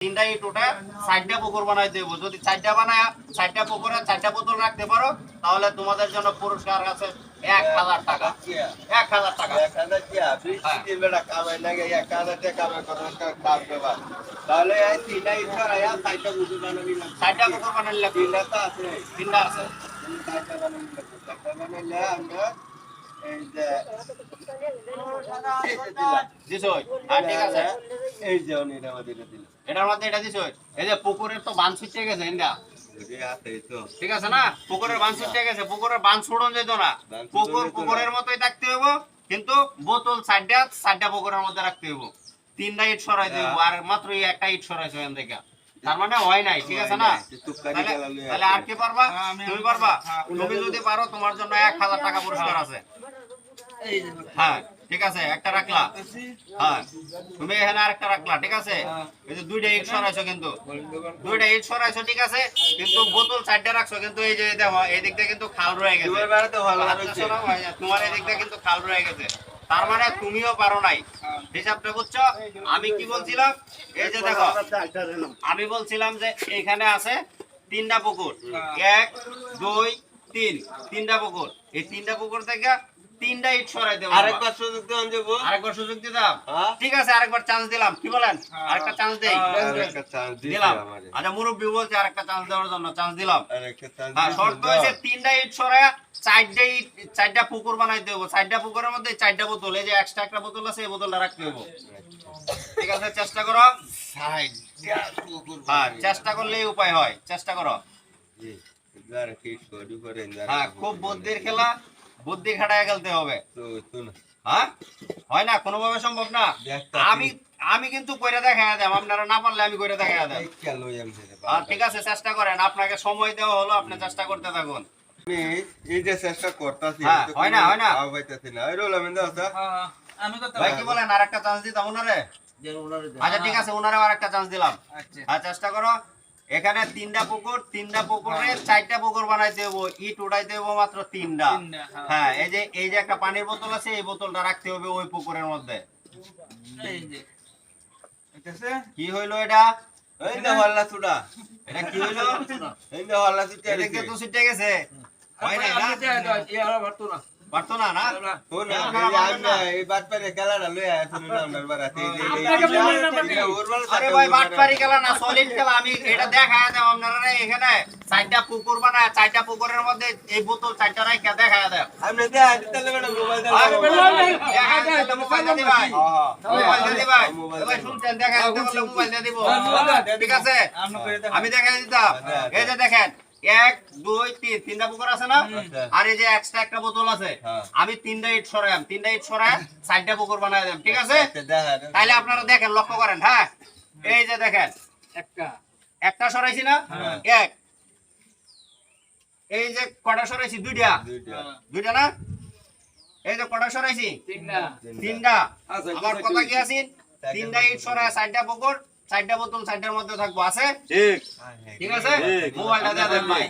তিনটা ইট ওটা চারটা পুকুর বানাই দেবো। যদি চারটা বানায় চারটা পুকুরে চারটা বোতল রাখতে পারো তাহলে তোমাদের জন্য পুরস্কার আছে 1000 টাকা। 1000 টাকা। তাহলে তিনটা ইট করাইয়া চারটা পুকুর বানাবি না। চারটা পুকুর বানাইলে তিনটা তো আছে। তিনটা আছে। চারটা বানাইলে আমরা এই যে দিছই। আর ঠিক আছে। এই যে এটা আমাদের দিল। এটার মধ্যে এটা দিছই। এই যে পুকুরের তো বান ছুটে গেছে এটা। ঠিক আছে না? পুকুরের বান ছুটে গেছে। পুকুরের বান ছুড়ন যেত না। পুকুরের মতোই থাকতে হবে কিন্তু বোতল চারটা পুকুরের মধ্যে রাখতে হবে। তিনটা ইট সরাই দেব আর মাত্র একটা ইট সরাইছো এখান থেকে। তার মানে হয় নাই, ঠিক আছে না? তাহলে আর কি পারবা? তুমি পারবা? তুমি যদি পারো তোমার জন্য 1000 টাকা পুরস্কার আছে। হ্যাঁ, ঠিক আছে, একটা রাখলা। হ্যাঁ, তুমি এখানে আরেকটা রাখলা, ঠিক আছে? এই যে দুইটা ইট সরাইছো কিন্তু। দুইটা ইট সরাইছো, ঠিক আছে? কিন্তু বোতল চারটা রাখছো কিন্তু এই যে দেখো এই দিকটা কিন্তু খাল রয়ে গেছে। তোমার এই দিকটা কিন্তু খাল রয়ে গেছে। তার মানে তুমিও পারো নাই। হিসাবটা বুঝছো? আমি কি বলছিলাম? এই যে দেখো আমি বলছিলাম যে এখানে আছে তিনটা পুকুর, 1 2 3 তিনটা পুকুর। এই তিনটা পুকুর থেকে তিনটা ইট সরাই দেব। আরেকবার সুযোগ দেন দেব। আরেকবার সুযোগ দিলাম। ঠিক আছে, আরেকবার চান্স দিলাম। কি বলেন? আরেকটা চান্স দেই। আরেকটা চান্স দিলাম। আমারে। আচ্ছা, মুরব্বি বলছে আরেকটা চান্স দেওয়ার জন্য চান্স দিলাম। আরেকটা চান্স। হ্যাঁ, শর্ত হইছে তিনটা ইট সরায়া চারটা পুকুর বানাই দেব। চারটা পুকুরের মধ্যে চারটা বোতল, এই যে এক্সট্রা একটা বোতল আছে এই বোতলটা রাখতে হবে। ঠিক আছে, চেষ্টা করো। হ্যাঁ, চেষ্টা করলেই উপায় হয়। চেষ্টা করো। জি, এবার কি শুরু করেন? হ্যাঁ, খুব বুদ্ধির খেলা, বুদ্ধি খাটায় খেলতে হবে। তো না। হ্যাঁ, হয় না, কোনোভাবে সম্ভব না। আমি কিন্তু কইরা দেখায় দেব, আপনারা না পারলে আমি কইরা দেখায় দেব। ঠিক আছে, চেষ্টা করেন। আপনাকে সময় দেওয়া হলো, আপনি চেষ্টা করতে থাকুন। আমি এই যে চেষ্টা করতেছি হয় না, হয় না। পাইতেছি না। এই রোল আমি দাও তো। আমি কত ভাই কি বলেন, আরেকটা চান্স দিতাম ওনারে? আচ্ছা, ঠিক আছে, ওনারেও আরেকটা চান্স দিলাম। হ্যাঁ, চেষ্টা করো। এখানে তিনটা পুকুরে চারটা পুকুর বানাইতে হবে। ইট উঠাইতে হবে মাত্র তিনটা। হ্যাঁ, এই যে একটা পানির বোতল আছে, এই বোতলটা রাখতে হবে ওই পুকুরের মধ্যে। কি হইলো এটা? এই যে হল্লা ছুড়া। এটা কি হইলো? এই যে হল্লা ছুটে এদিকে তো ছুটে গেছে। হয় না না? পারতো না না? এই বাটপারে খেলাটা লইয়া আসুন নাম্বার বাড়াতে। আরে ভাই, বাটপারি খেলা না, সলিড খেলা। আমি এটা দেখায় দেব আপনারা। এখানে চারটা পুকুর বানায়, চারটা পুকুরের মধ্যে এই বোতল চারটা রাখা দেখায় দেব। আপনি দেখা দিতে না মোবাইল দাও। মোবাইল দিয়ে ভাই, মোবাইল দিয়ে ভাই, ভাই শুনছেন? দেখায় দিতে বললে মোবাইল দিয়ে দিব। ঠিক আছে, আমি দেখায় দিতাম। এই যে দেখেন 1 2 3 তিনটা পুকুর আছে না? আর এই যে এক্সট্রা একটা বোতল আছে। আমি তিনটা ইট সরাইলাম, তিনটা ইট সরাই চারটা পুকুর বানাই দিলাম। ঠিক আছে, তাহলে আপনারা দেখেন, লক্ষ্য করেন। হ্যাঁ, এই যে দেখেন একটা সরাইছি না? এক। এই যে কটা সরাইছি? দুইটা না? এই যে কটা সরাইছি? তিনটা। আমার কথা কি আছে? তিনটা ইট সরাই চারটা পুকুর, চারটা বোতল চারটার মধ্যে থাকবো। আছে? ঠিক আছে, মোবাইলটা দেন ভাই।